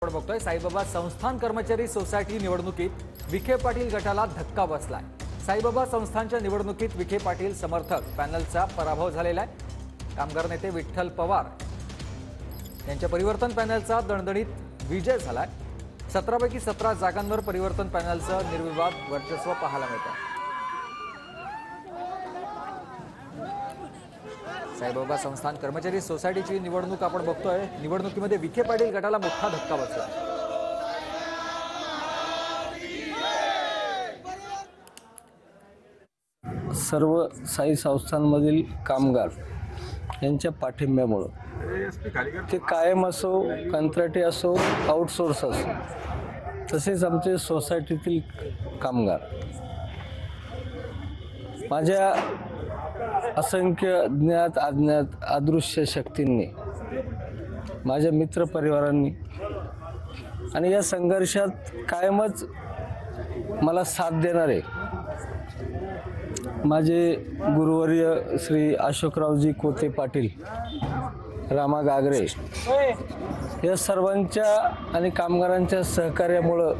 आपण बघतोय साईबाबा संस्थान कर्मचारी सोसायटी निवडणुकीत विखे पाटील गटाला धक्का बसलाय। साईबाबा संस्थानच्या निवडणुकीत विखे पाटील समर्थक पॅनलचा पराभव झालेला आहे। कामगार नेते विठ्ठल पवार यांच्या परिवर्तन पॅनलचा दणदणीत विजय झालाय। 17 पैकी 17 जागांवर परिवर्तन पॅनलचं निर्विवाद वर्चस्व पाहायला मिळतं। साईबाबा संस्थान कर्मचारी सोसायटीची निवडणूक आपण बघतोय। निवडणुकीमध्ये विखे पाटील गटाला मोठा धक्का बसला। सर्व साई संस्थांमधील कामगार यांच्या पाठिंब्यामुळे ते कायम असो, कंत्राटी असो, आउटसोर्स असो, तसेच आमचे सोसायटीतील कामगार माझ्या असंख्य ज्ञात अज्ञात अदृश्य शक्तींनी, माझ्या मित्रपरिवारांनी आणि या संघर्षात कायमच मला साथ देणारे माझे गुरुवर्य श्री अशोकरावजी कोते पाटील, रामा गागरे या सर्वांच्या आणि कामगारांच्या सहकार्यामुळं